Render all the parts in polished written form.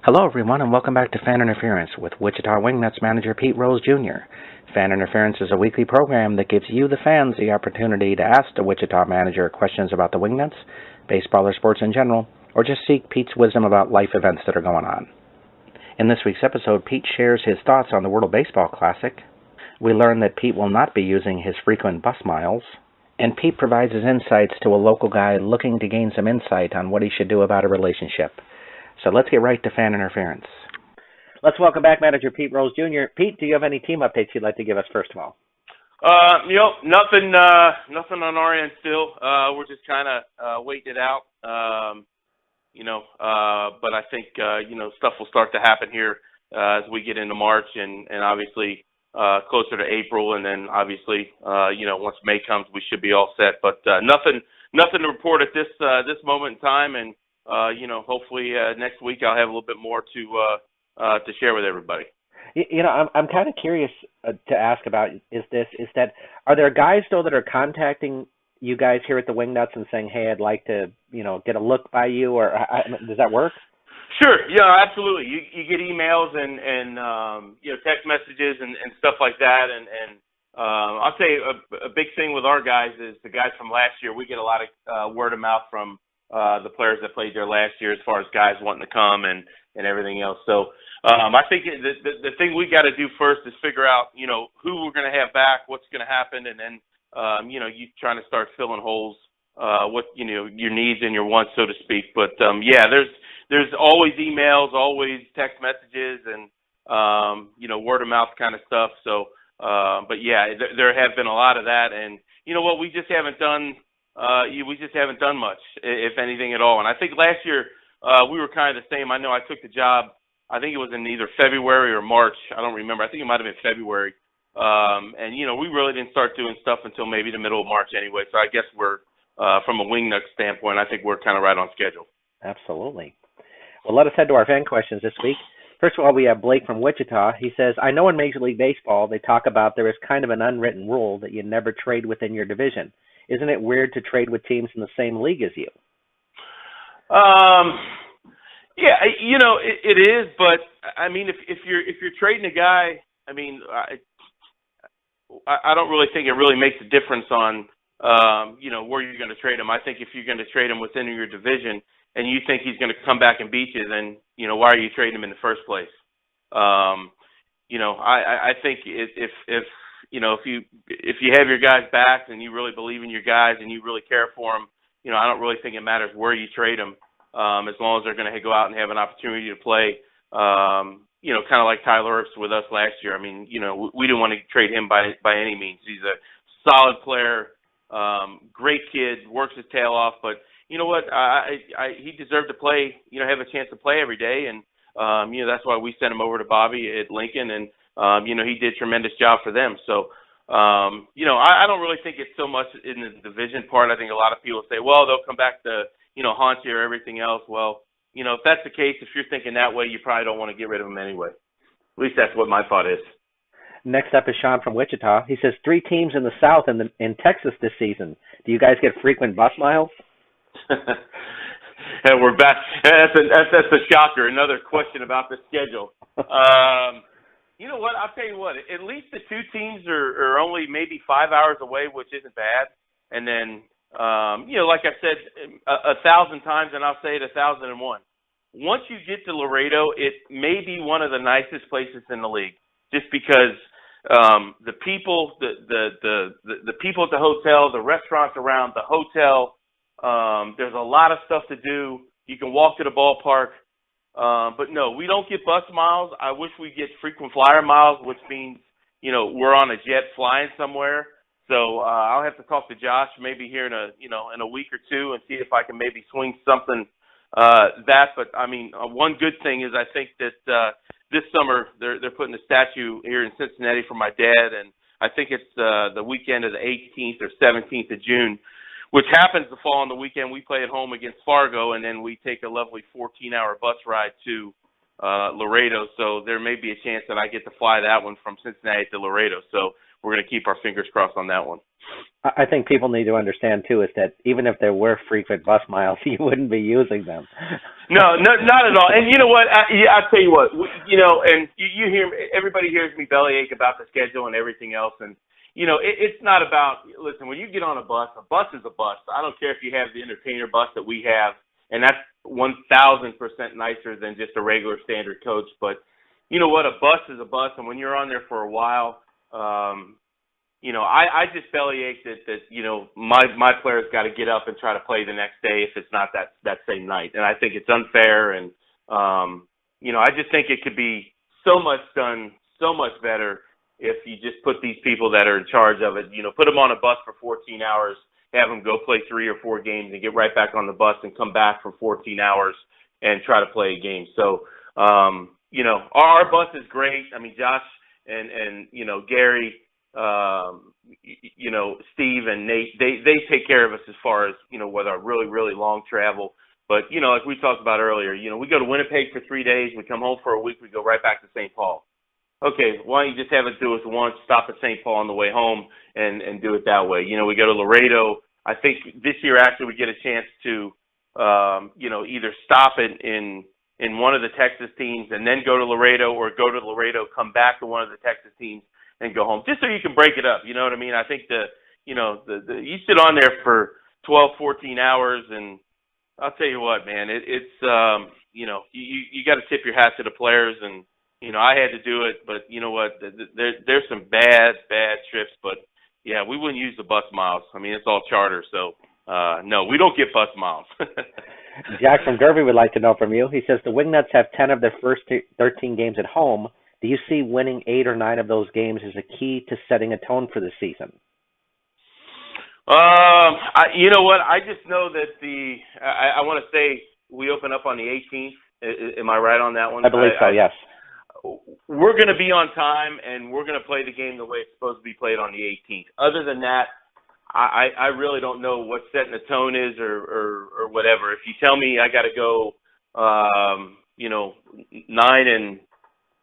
Hello, everyone, and welcome back to Fan Interference with Wichita Wingnuts manager Pete Rose Jr. Fan Interference is a weekly program that gives you, the fans, the opportunity to ask the Wichita manager questions about the Wingnuts, baseball or sports in general, or just seek Pete's wisdom about life events that are going on. In this week's episode, Pete shares his thoughts on the World Baseball Classic. We learn that Pete will not be using his frequent bus miles, and Pete provides his insights to a local guy looking to gain some insight on what he should do about a relationship. So let's get right to Fan Interference. Let's welcome back manager Pete Rose Jr. Pete, do you have any team updates you'd like to give us first of all? Nothing on our end still. We're just kind of waiting it out. But I think stuff will start to happen here as we get into March and obviously closer to April, and then obviously once May comes, we should be all set. But nothing to report at this moment in time, and hopefully next week I'll have a little bit more to share with everybody. I'm kind of curious to ask about are there guys though that are contacting you guys here at the Wingnuts and saying, hey, I'd like to get a look by you, or does that work? Sure, yeah, absolutely. You get emails and text messages and stuff like that, and I'll say a big thing with our guys is the guys from last year. We get a lot of word of mouth from the players that played there last year as far as guys wanting to come and everything else. So I think the thing we got to do first is figure out, who we're going to have back, what's going to happen, and then, you trying to start filling holes, what, your needs and your wants, so to speak. But, there's always emails, always text messages and, word of mouth kind of stuff. So, but yeah, there have been a lot of that. And you know what, we just haven't done much, if anything at all. And I think last year we were kind of the same. I know I took the job, I think it was in either February or March. I don't remember. I think it might have been February. And, we really didn't start doing stuff until maybe the middle of March anyway. So I guess we're, from a Wingnut standpoint, I think we're kind of right on schedule. Absolutely. Well, let us head to our fan questions this week. First of all, we have Blake from Wichita. He says, I know in Major League Baseball they talk about there is kind of an unwritten rule that you never trade within your division. Isn't it weird to trade with teams in the same league as you? Yeah, it is, but I mean, if you're trading a guy, I mean, I don't really think it really makes a difference on, where you're going to trade him. I think if you're going to trade him within your division and you think he's going to come back and beat you, then, why are you trading him in the first place? I think if you have your guys back and you really believe in your guys and you really care for them, I don't really think it matters where you trade them, as long as they're going to go out and have an opportunity to play, kind of like Tyler Earps with us last year. I mean, we didn't want to trade him by any means. He's a solid player, great kid, works his tail off, but you know what? He deserved to play, have a chance to play every day, and that's why we sent him over to Bobby at Lincoln, and he did a tremendous job for them. So, I don't really think it's so much in the division part. I think a lot of people say, well, they'll come back to, haunt you or everything else. Well, if that's the case, if you're thinking that way, you probably don't want to get rid of them anyway. At least that's what my thought is. Next up is Sean from Wichita. He says 3 teams in the South and in Texas this season. Do you guys get frequent bus miles? And we're back. That's a shocker. Another question about the schedule. You know what? I'll tell you what. At least the 2 teams are only maybe 5 hours away, which isn't bad. And then, like I said 1,000 times, and I'll say it 1,001. Once you get to Laredo, it may be one of the nicest places in the league, just because the people, the people at the hotel, the restaurants around the hotel. There's a lot of stuff to do. You can walk to the ballpark. But no, we don't get bus miles. I wish we get frequent flyer miles, which means, we're on a jet flying somewhere. So, I'll have to talk to Josh maybe here in a week or two and see if I can maybe swing something, but I mean, one good thing is I think that, this summer they're putting a statue here in Cincinnati for my dad. And I think it's, the weekend of the 18th or 17th of June, which happens to fall on the weekend. We play at home against Fargo, and then we take a lovely 14-hour bus ride to Laredo. So there may be a chance that I get to fly that one from Cincinnati to Laredo. So we're gonna keep our fingers crossed on that one. I think people need to understand too is that even if there were frequent bus miles, you wouldn't be using them. No, not at all. And you know what? I tell you what, and you hear everybody hears me bellyache about the schedule and everything else, and it's not about. Listen, when you get on a bus is a bus. I don't care if you have the entertainer bus that we have, and that's 1,000% nicer than just a regular standard coach. But you know what? A bus is a bus, and when you're on there for a while. I just bellyache that my players got to get up and try to play the next day if it's not that same night, and I think it's unfair. And I just think it could be so much done so much better if you just put these people that are in charge of it, put them on a bus for 14 hours, have them go play 3 or 4 games, and get right back on the bus and come back for 14 hours and try to play a game. So our bus is great. I mean, Josh and Gary. Steve and Nate, they take care of us as far as, with our really, really long travel. But, like we talked about earlier, we go to Winnipeg for 3 days, we come home for a week, we go right back to St. Paul. Okay, why don't you just have it do us once, stop at St. Paul on the way home and do it that way. We go to Laredo. I think this year actually we get a chance to, either stop in one of the Texas teams and then go to Laredo, or go to Laredo, come back to one of the Texas teams and go home, just so you can break it up. You know what I mean? I think you sit on there for 12, 14 hours, and I'll tell you what, man, it's you got to tip your hat to the players, and I had to do it, but you know what? There's some bad trips, but yeah, we wouldn't use the bus miles. I mean, it's all charter, so no, we don't get bus miles. Jack from Derby would like to know from you. He says the Wingnuts have 10 of their first 13 games at home. Do you see winning 8 or 9 of those games as a key to setting a tone for the season? You know what? I just know that I want to say we open up on the 18th. Am I right on that one? I believe so, yes. We're going to be on time, and we're going to play the game the way it's supposed to be played on the 18th. Other than that, I really don't know what setting the tone is or whatever. If you tell me I got to go, 9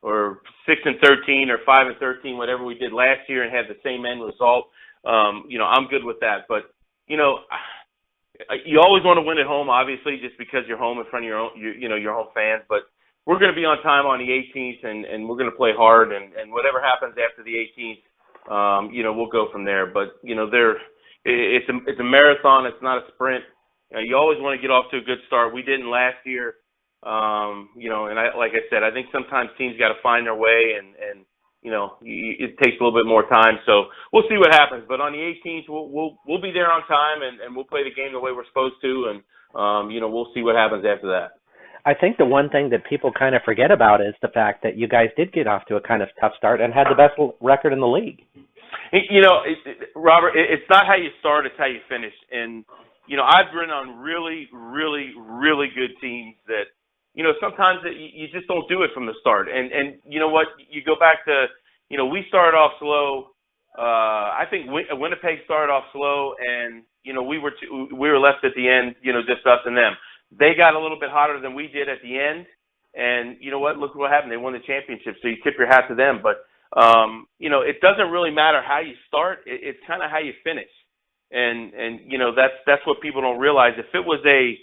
or 6-13 or 5-13, whatever we did last year, and had the same end result, I'm good with that. But you always want to win at home, obviously, just because you're home in front of your own, your home fans. But we're going to be on time on the 18th, and we're going to play hard. And whatever happens after the 18th, we'll go from there. But it's a marathon. It's not a sprint. You always want to get off to a good start. We didn't last year. And like I said, I think sometimes teams got to find their way, and it takes a little bit more time. So we'll see what happens. But on the 18th, we'll be there on time, and we'll play the game the way we're supposed to, and we'll see what happens after that. I think the one thing that people kind of forget about is the fact that you guys did get off to a kind of tough start and had the best record in the league. Robert, it's not how you start, it's how you finish. And I've been on really, really, really good teams that. Sometimes you just don't do it from the start. And you know what? You go back to, we started off slow. I think Winnipeg started off slow, and, we were left at the end, just us and them. They got a little bit hotter than we did at the end. And you know what? Look what happened. They won the championship. So you tip your hat to them. But, it doesn't really matter how you start. It's kind of how you finish. And that's what people don't realize. If it was a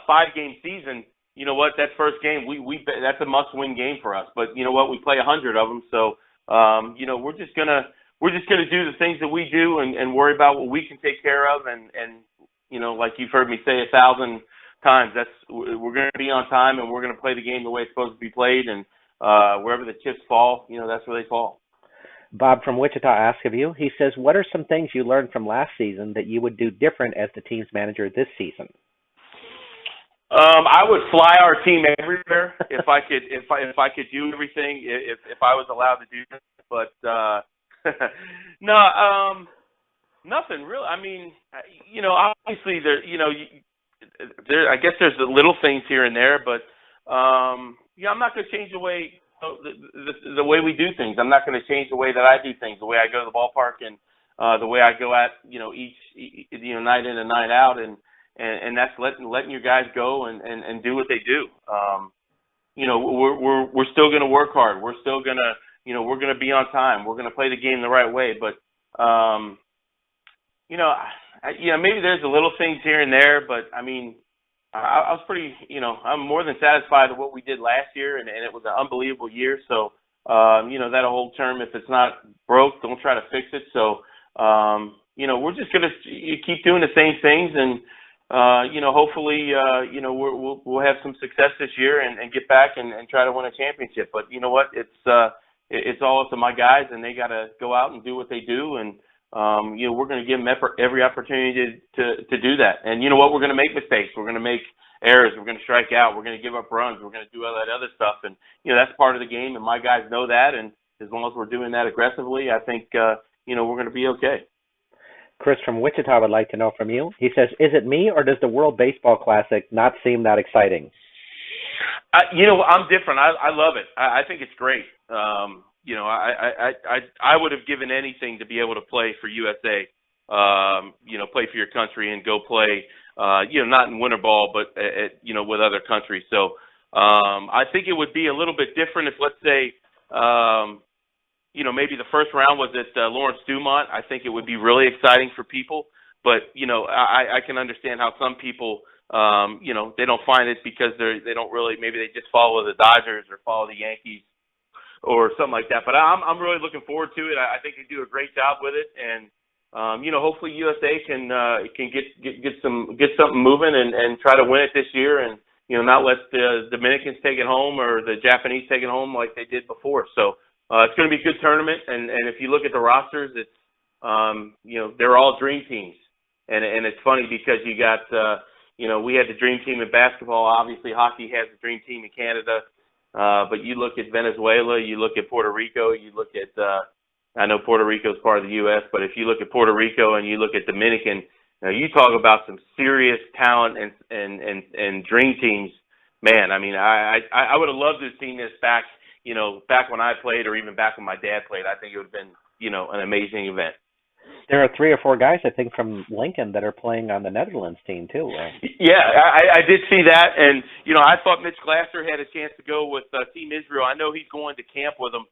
5-game season, you know what? That first game, that's a must-win game for us. But you know what? We play 100 of them, so we're just gonna do the things that we do and worry about what we can take care of. And like you've heard me say 1,000 times, we're gonna be on time, and we're gonna play the game the way it's supposed to be played. And wherever the chips fall, that's where they fall. Bob from Wichita asks of you. He says, "What are some things you learned from last season that you would do different as the team's manager this season?" I would fly our team everywhere if I could do everything, if I was allowed to do that. But no, nothing really. I mean, obviously I guess there's the little things here and there, but I'm not going to change the way the way we do things. I'm not going to change the way that I do things, the way I go to the ballpark, and the way I go at each night in and night out, and that's letting your guys go and do what they do. We're still going to work hard. We're still going to we're going to be on time. We're going to play the game the right way. But, maybe there's a little things here and there, but I mean, I was pretty, I'm more than satisfied with what we did last year, and it was an unbelievable year. So, that whole term, if it's not broke, don't try to fix it. So, we're just going to keep doing the same things, and, hopefully, we'll have some success this year and get back and try to win a championship. But you know what? It's all up to my guys, and they got to go out and do what they do. And, we're going to give them every opportunity to do that. And you know what? We're going to make mistakes. We're going to make errors. We're going to strike out. We're going to give up runs. We're going to do all that other stuff. And, that's part of the game, and my guys know that. And as long as we're doing that aggressively, I think, we're going to be okay. Chris from Wichita would like to know from you. He says, is it me, or does the World Baseball Classic not seem that exciting? I'm different. I love it. I think it's great. I would have given anything to be able to play for USA, play for your country and go play, not in winter ball, but, with other countries. So I think it would be a little bit different if, let's say, maybe the first round was at Lawrence Dumont. I think it would be really exciting for people. But, I can understand how some people, they don't find it because they don't really, maybe they just follow the Dodgers or follow the Yankees or something like that. But I'm really looking forward to it. I think they do a great job with it. And, hopefully USA can get something moving and try to win it this year, and, not let the Dominicans take it home or the Japanese take it home like they did before. So, it's going to be a good tournament, and if you look at the rosters, it's they're all dream teams, and it's funny because you got we had the dream team in basketball. Obviously, hockey has the dream team in Canada, but you look at Venezuela, you look at Puerto Rico, you look at I know Puerto Rico is part of the U.S., but if you look at Puerto Rico and you look at Dominican, you talk about some serious talent and dream teams. Man, I mean, I would have loved to have seen this back when I played, or even back when my dad played. I think it would have been, an amazing event. There are 3 or 4 guys, I think, from Lincoln that are playing on the Netherlands team, too. Yeah, I did see that. And, I thought Mitch Glasser had a chance to go with Team Israel. I know he's going to camp with them.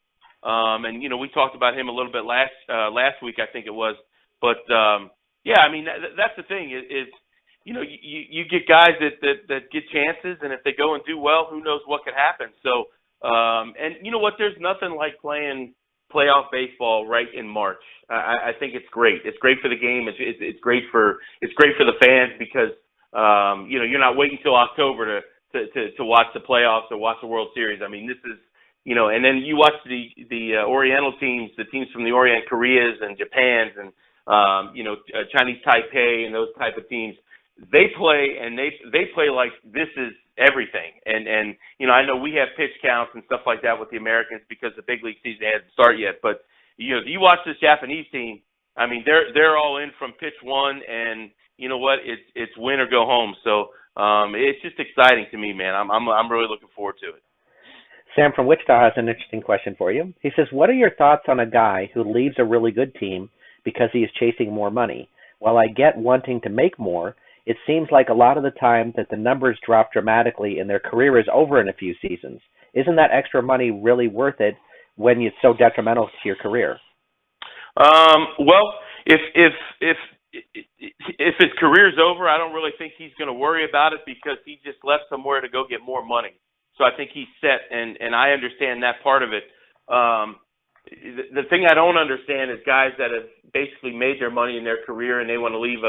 And, we talked about him a little bit last week, I think it was. But, yeah, I mean, that's the thing is you get guys that get chances, and if they go and do well, who knows what could happen. So, and you know what? There's nothing like playing playoff baseball right in March. I think it's great. It's great for the game. It's great for the fans because you're not waiting until October to watch the playoffs or watch the World Series. I mean, this is and then you watch the Oriental teams, the teams from the Orient, Koreas and Japans and Chinese Taipei and those type of teams. They play and they play like this is everything. And I know we have pitch counts and stuff like that with the Americans because the big league season hasn't started yet. But you watch this Japanese team. I mean, they're all in from pitch one, and you know what? It's win or go home. So it's just exciting to me, man. I'm really looking forward to it. Sam from Wichita has an interesting question for you. He says, what are your thoughts on a guy who leaves a really good team because he is chasing more money? While I get wanting to make more, it seems like a lot of the time that the numbers drop dramatically and their career is over in a few seasons. Isn't that extra money really worth it when it's so detrimental to your career? Well, if his career's over, I don't really think he's going to worry about it because he just left somewhere to go get more money. So I think he's set, and I understand that part of it. The thing I don't understand is guys that have basically made their money in their career and they want to leave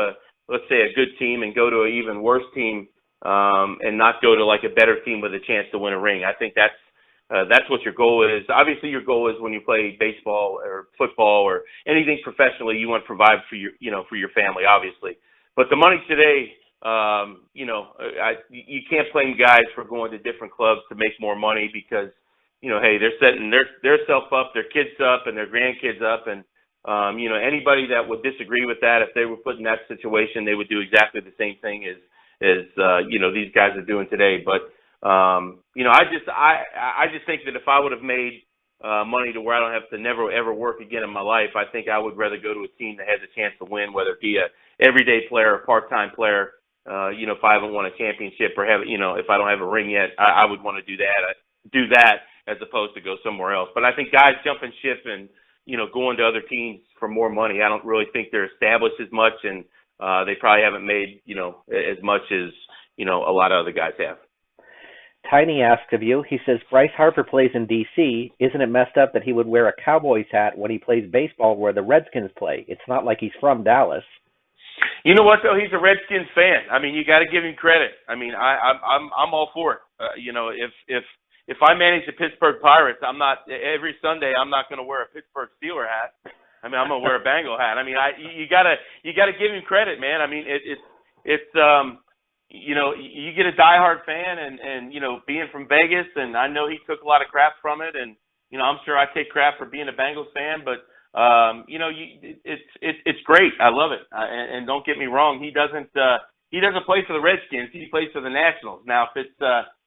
let's say a good team and go to an even worse team and not go to like a better team with a chance to win a ring. I think that's what your goal is. Obviously, your goal is when you play baseball or football or anything professionally, you want to provide for your family, obviously. But the money today, you can't blame guys for going to different clubs to make more money because, hey, they're setting their self up, their kids up, and their grandkids up, and anybody that would disagree with that, if they were put in that situation, they would do exactly the same thing as these guys are doing today. But I just think that if I would have made money to where I don't have to never ever work again in my life, I think I would rather go to a team that has a chance to win, whether it be a everyday player or part-time player. If I haven't won a championship or if I don't have a ring yet, I would want to do that as opposed to go somewhere else. But I think guys jumping ship and, going to other teams for more money, I don't really think they're established as much, and they probably haven't made, as much as, a lot of other guys have. Tiny asks of you, he says, Bryce Harper plays in D.C. Isn't it messed up that he would wear a Cowboys hat when he plays baseball where the Redskins play? It's not like he's from Dallas. You know what, though? He's a Redskins fan. I mean, you got to give him credit. I mean, I'm all for it. If I manage the Pittsburgh Pirates, every Sunday I'm not going to wear a Pittsburgh Steeler hat. I mean, I'm going to wear a Bengal hat. I mean, you gotta give him credit, man. I mean, you get a diehard fan, and being from Vegas, and I know he took a lot of crap from it, and I'm sure I take crap for being a Bengals fan, but it's great. I love it, and don't get me wrong, he doesn't play for the Redskins. He plays for the Nationals. Now, if it's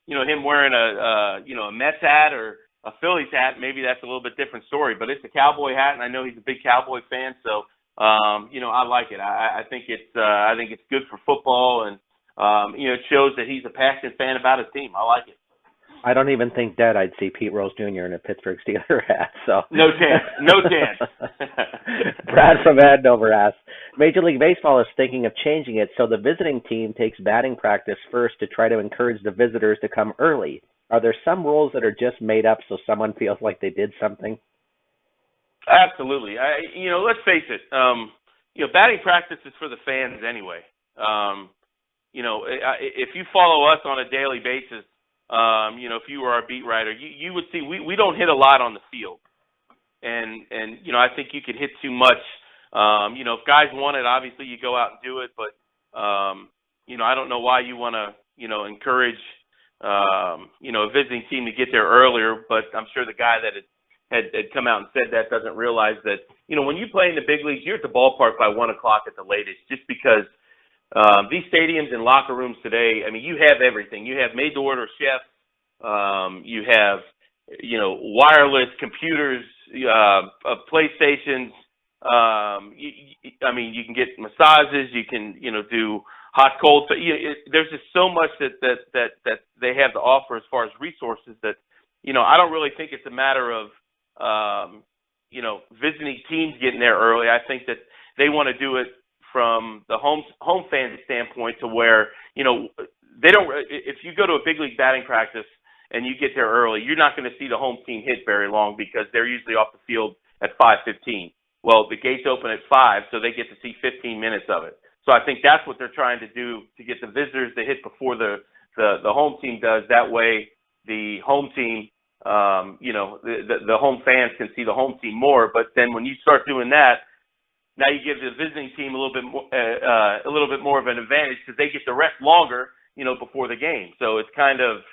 him wearing a Mets hat or a Phillies hat, maybe that's a little bit different story. But it's a Cowboy hat, and I know he's a big Cowboy fan, so I like it. I think it's good for football, and it shows that he's a passionate fan about his team. I like it. I don't even think that I'd see Pete Rose Jr. in a Pittsburgh Steelers hat. So no chance. Brad from Andover asks, Major League Baseball is thinking of changing it so the visiting team takes batting practice first to try to encourage the visitors to come early. Are there some rules that are just made up so someone feels like they did something? Absolutely. Let's face it. Batting practice is for the fans anyway. If you follow us on a daily basis, if you were our beat writer, you would see we don't hit a lot on the field. And I think you could hit too much. If guys want it, obviously you go out and do it. But, I don't know why you want to, encourage, a visiting team to get there earlier. But I'm sure the guy that had come out and said that doesn't realize that, when you play in the big leagues, you're at the ballpark by 1 o'clock at the latest, just because these stadiums and locker rooms today, I mean, you have everything. You have made-to-order chefs. You have, wireless computers, PlayStations. You can get massages. You can, do hot, cold. There's just so much that they have to offer as far as resources that, I don't really think it's a matter of, visiting teams getting there early. I think that they want to do it from the home fan standpoint to where, they don't, if you go to a big league batting practice and you get there early, you're not going to see the home team hit very long because they're usually off the field at 5:15. Well, the gates open at 5, so they get to see 15 minutes of it. So I think that's what they're trying to do to get the visitors to hit before the home team does. That way the home team, the home fans can see the home team more. But then when you start doing that, now you give the visiting team a little bit more of an advantage because they get to rest longer, before the game. So it's kind of,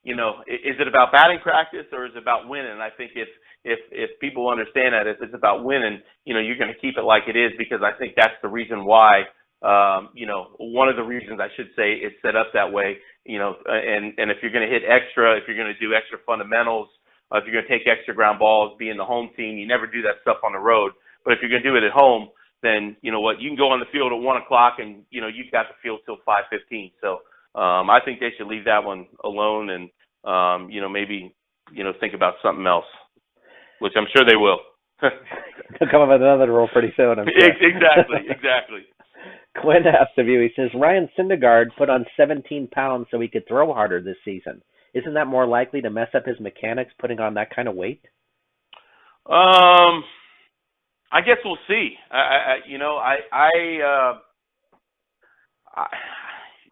is it about batting practice or is it about winning? And I think if people understand that if it's about winning, you're going to keep it like it is, because I think that's the reason why, one of the reasons I should say it's set up that way, and if you're going to hit extra, if you're going to do extra fundamentals, if you're going to take extra ground balls, being the home team, you never do that stuff on the road. But if you're going to do it at home, then you know what, you can go on the field at 1 o'clock and, you've got the field till 5:15. So I think they should leave that one alone and, maybe, think about something else, which I'm sure they will. They'll come up with another rule pretty soon, I'm sure. Exactly. Quinn asks of you, he says, Ryan Syndergaard put on 17 pounds so he could throw harder this season. Isn't that more likely to mess up his mechanics putting on that kind of weight? I guess we'll see.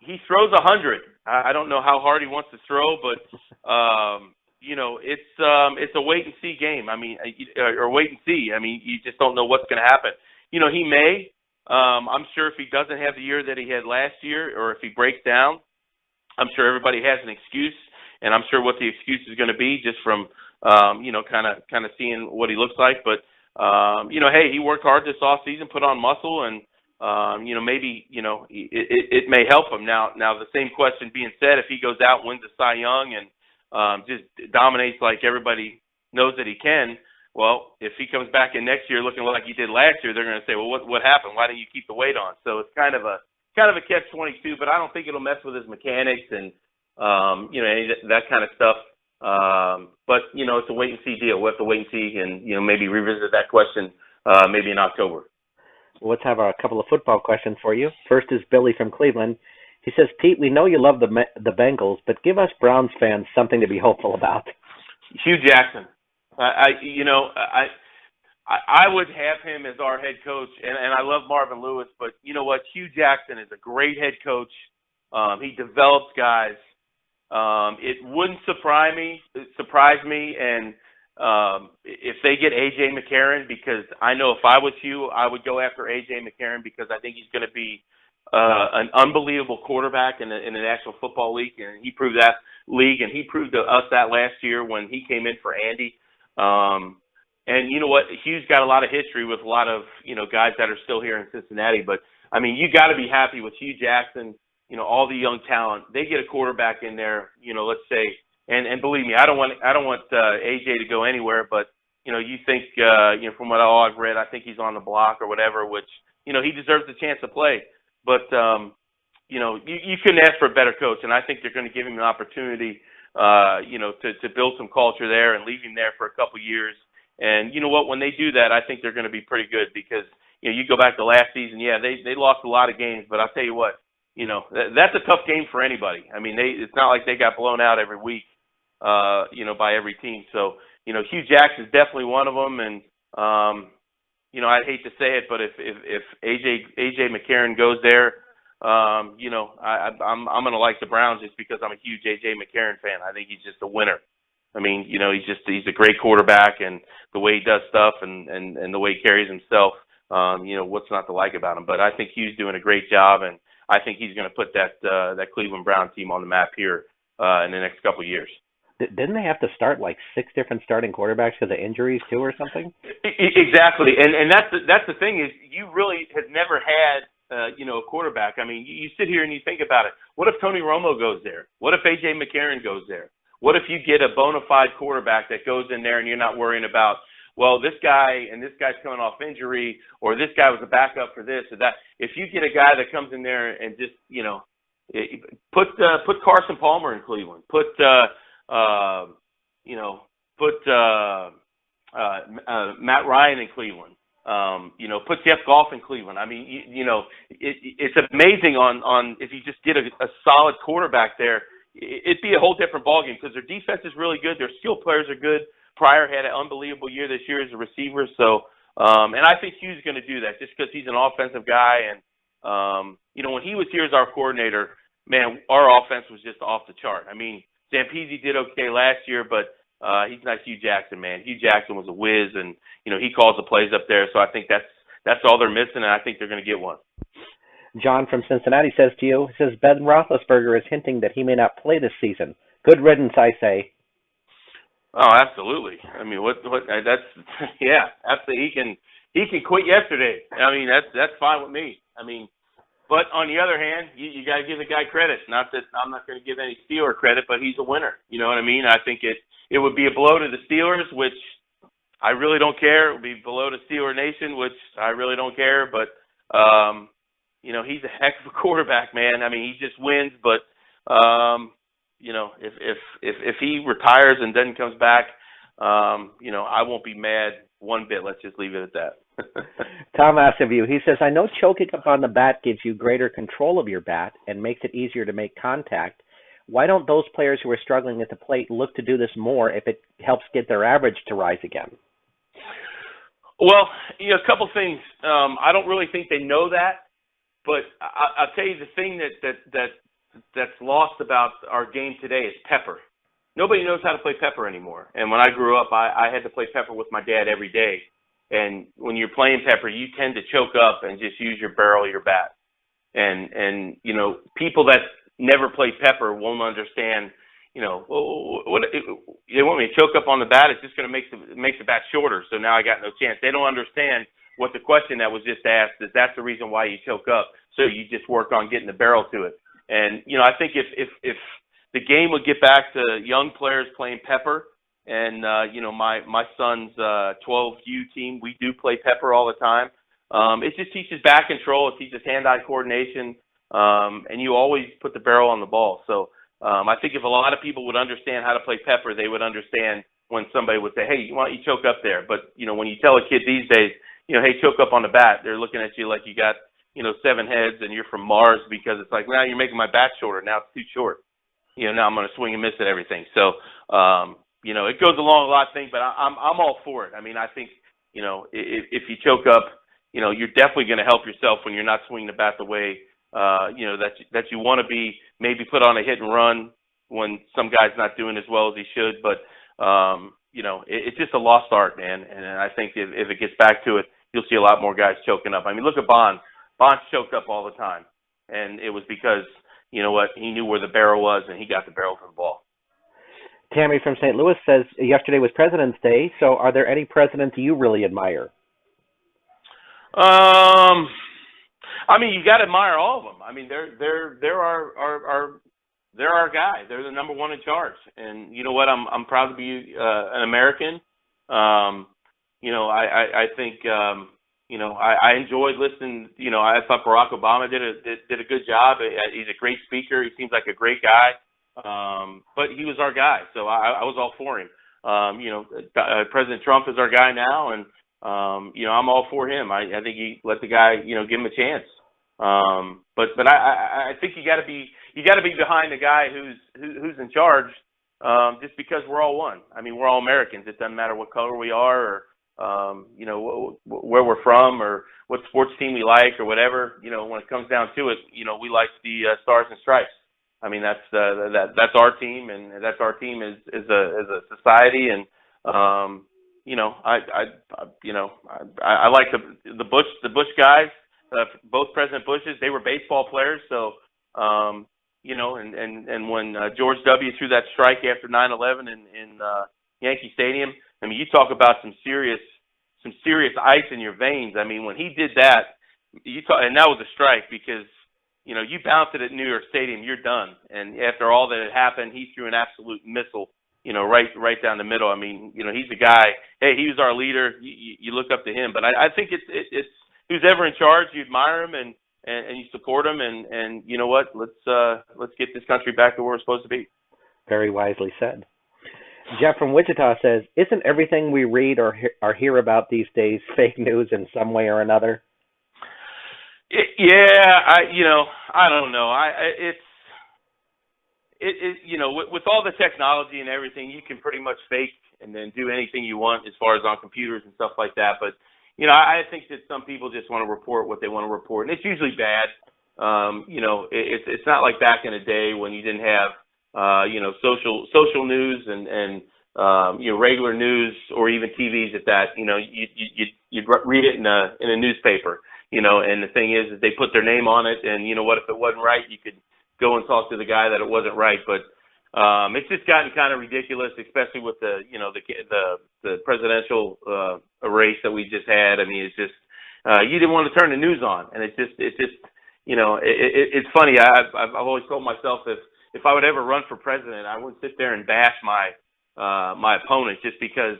He throws 100. I don't know how hard he wants to throw, but it's a wait and see game. Or wait and see. You just don't know what's going to happen. He may. I'm sure if he doesn't have the year that he had last year, or if he breaks down, I'm sure everybody has an excuse, and I'm sure what the excuse is going to be just from kind of seeing what he looks like. But hey, he worked hard this off season, put on muscle, and maybe it may help him. Now the same question being said, if he goes out and wins the Cy Young and just dominates like everybody knows that he can, well, if he comes back in next year looking like he did last year, they're going to say, well, what happened? Why didn't you keep the weight on? So it's kind of a catch-22, but I don't think it'll mess with his mechanics and any that kind of stuff. But it's a wait and see deal. We'll have to wait and see, and maybe revisit that question maybe in October. Well, let's have a couple of football questions for you. First is Billy from Cleveland. He says, Pete, we know you love the Bengals, but give us Browns fans something to be hopeful about. Hugh Jackson. I would have him as our head coach, and I love Marvin Lewis, but you know what? Hugh Jackson is a great head coach. He develops guys. It wouldn't surprise me, and if they get A.J. McCarron, because I know if I was Hugh, I would go after A.J. McCarron because I think he's going to be an unbelievable quarterback in the National Football League, and he proved that league, and he proved to us that last year when he came in for Andy. And you know what? Hugh's got a lot of history with a lot of guys that are still here in Cincinnati, but I mean, you got to be happy with Hugh Jackson. All the young talent. They get a quarterback in there. Let's say, and believe me, I don't want AJ to go anywhere, but you think from what all I've read, I think he's on the block or whatever, which he deserves a chance to play. But you couldn't ask for a better coach, and I think they're going to give him an opportunity, to build some culture there and leave him there for a couple years. And you know what? When they do that, I think they're going to be pretty good because you go back to last season. Yeah, they lost a lot of games, but I'll tell you what, that's a tough game for anybody. I mean, it's not like they got blown out every week, by every team. So Hugh Jackson's definitely one of them, and I'd hate to say it, but if AJ McCarron goes there, I'm going to like the Browns just because I'm a huge AJ McCarron fan. I think he's just a winner. I mean, he's a great quarterback, and the way he does stuff and the way he carries himself, what's not to like about him. But I think Hugh's doing a great job, and I think he's going to put that Cleveland Brown team on the map here in the next couple of years. Didn't they have to start like 6 different starting quarterbacks because of injuries too, or something? Exactly, and that's the thing is you really have never had a quarterback. I mean, you sit here and you think about it. What if Tony Romo goes there? What if AJ McCarron goes there? What if you get a bona fide quarterback that goes in there and you're not worrying about, well, this guy's coming off injury, or this guy was a backup for this or that. If you get a guy that comes in there and just put Carson Palmer in Cleveland, put Matt Ryan in Cleveland. Put Jeff Goff in Cleveland. I mean, it's amazing on if you just get a solid quarterback there, it'd be a whole different ballgame because their defense is really good. Their skill players are good. Pryor had an unbelievable year this year as a receiver. So, and I think Hugh's going to do that just because he's an offensive guy. And, when he was here as our coordinator, man, our offense was just off the chart. I mean, Zampese did okay last year, but he's not Hugh Jackson, man. Hugh Jackson was a whiz, and he calls the plays up there. So I think that's all they're missing, and I think they're going to get one. John from Cincinnati says to you, he says Ben Roethlisberger is hinting that he may not play this season. Good riddance, I say. Oh, absolutely. I mean, that's yeah, absolutely. He can quit yesterday. I mean, that's fine with me. I mean. But on the other hand, you got to give the guy credit. Not that I'm not going to give any Steeler credit, but he's a winner. You know what I mean? I think it would be a blow to the Steelers, which I really don't care. It would be below the Steeler Nation, which I really don't care. But he's a heck of a quarterback, man. I mean, he just wins. But if he retires and then comes back, I won't be mad one bit. Let's just leave it at that. Tom asks of you, he says, I know choking up on the bat gives you greater control of your bat and makes it easier to make contact. Why don't those players who are struggling at the plate look to do this more if it helps get their average to rise again? Well, a couple things. I don't really think they know that, but I'll tell you the thing that's lost about our game today is pepper. Nobody knows how to play pepper anymore. And when I grew up, I had to play pepper with my dad every day. And when you're playing pepper, you tend to choke up and just use your barrel of your bat. And people that never play pepper won't understand, what they want me to choke up on the bat. It's just going to make the bat shorter. So now I got no chance. They don't understand what the question that was just asked is. That's the reason why you choke up. So you just work on getting the barrel to it. And, I think if the game would get back to young players playing pepper, and, my son's 12U team, we do play pepper all the time. It just teaches back control. It teaches hand-eye coordination. And you always put the barrel on the ball. So I think if a lot of people would understand how to play pepper, they would understand when somebody would say, hey, why don't you choke up there? But, when you tell a kid these days, hey, choke up on the bat, they're looking at you like you got, 7 heads and you're from Mars, because it's like, now you're making my bat shorter. Now it's too short. Now I'm going to swing and miss at everything. So, it goes along a lot of things, but I'm all for it. I mean, I think, if you choke up, you're definitely going to help yourself when you're not swinging the bat the way, that you want to be. Maybe put on a hit and run when some guy's not doing as well as he should. But, it's just a lost art, man. And I think if it gets back to it, you'll see a lot more guys choking up. I mean, look at Bond. Bond choked up all the time. And it was because, he knew where the barrel was and he got the barrel for the ball. Tammy from St. Louis says, yesterday was President's Day, so are there any presidents you really admire? I mean, you got to admire all of them. I mean, they're our guy. They're the number one in charge. And you know what? I'm proud to be an American. I think I enjoyed listening. I thought Barack Obama did a good job. He's a great speaker. He seems like a great guy. But he was our guy, so I was all for him. President Trump is our guy now, and I'm all for him. I think you let the guy, give him a chance. But I think you got to be behind the guy who's in charge, just because we're all one. I mean, we're all Americans. It doesn't matter what color we are, or where we're from, or what sports team we like, or whatever. When it comes down to it, we like the Stars and Stripes. I mean, that's our team, and that's our team as a society. And I like the Bush guys, both President Bushes. They were baseball players, so and when George W. threw that strike after 9/11 in Yankee Stadium, I mean, you talk about some serious ice in your veins. I mean, when he did that, and that was a strike, because you bounce it at New York Stadium, you're done. And after all that had happened, he threw an absolute missile, right down the middle. I mean, he's a guy. Hey, he was our leader. You look up to him. But I think it's who's ever in charge, you admire him and you support him. And you know what? Let's get this country back to where we're supposed to be. Very wisely said. Jeff from Wichita says, "Isn't everything we read or hear about these days fake news in some way or another?" I don't know. With all the technology and everything, you can pretty much fake and then do anything you want as far as on computers and stuff like that. But, I think that some people just want to report what they want to report, and it's usually bad. It's not like back in the day when you didn't have, social news and regular news, or even TVs at that. You'd read it in a newspaper. And the thing is they put their name on it, and if it wasn't right, you could go and talk to the guy that it wasn't right. But it's just gotten kind of ridiculous, especially with the presidential race that we just had. I mean, it's just you didn't want to turn the news on, and it's funny. I've always told myself if I would ever run for president, I wouldn't sit there and bash my opponent, just because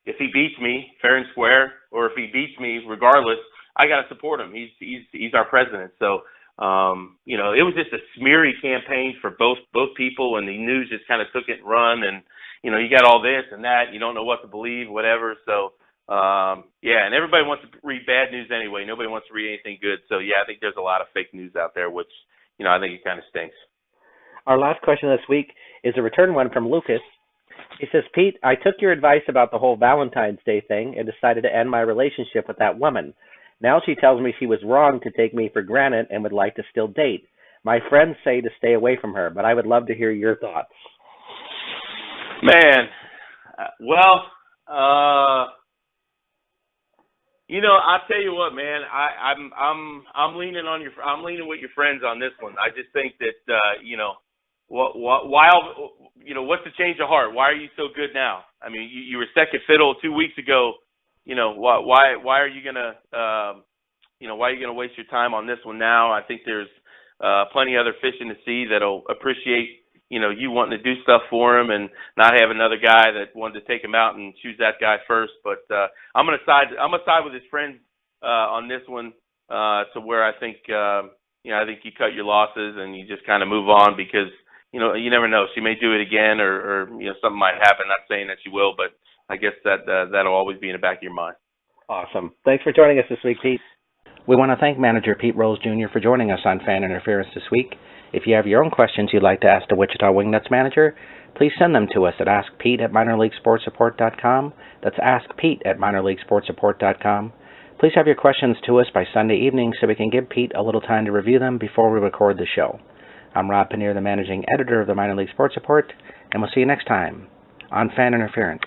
if he beats me fair and square, or if he beats me regardless, I got to support him. He's our president. So, it was just a smeary campaign for both people, and the news just kind of took it and run. And, you got all this and that. You don't know what to believe, whatever. So, and everybody wants to read bad news anyway. Nobody wants to read anything good. So, I think there's a lot of fake news out there, which, I think it kind of stinks. Our last question this week is a return one from Lucas. He says, "Pete, I took your advice about the whole Valentine's Day thing and decided to end my relationship with that woman. Now she tells me she was wrong to take me for granted and would like to still date. My friends say to stay away from her, but I would love to hear your thoughts." Man, I'll tell you what, man. I'm leaning with your friends on this one. I just think that what's the change of heart? Why are you so good now? I mean, you were second fiddle 2 weeks ago. Why are you gonna waste your time on this one now? I think there's plenty of other fish in the sea that'll appreciate you wanting to do stuff for him, and not have another guy that wanted to take him out and choose that guy first. But I'm gonna side with his friends on this one, to where I think I think you cut your losses and you just kind of move on, because you never know. She may do it again, or something might happen. Not saying that she will, but I guess that'll always be in the back of your mind. Awesome. Thanks for joining us this week, Pete. We want to thank Manager Pete Rose Jr. for joining us on Fan Interference this week. If you have your own questions you'd like to ask the Wichita Wingnuts manager, please send them to us at askpete@minorleaguesportsupport.com. That's askpete@minorleaguesportsupport.com. Please have your questions to us by Sunday evening so we can give Pete a little time to review them before we record the show. I'm Rob Pannier, the managing editor of the Minor League Sports Report, and we'll see you next time on Fan Interference.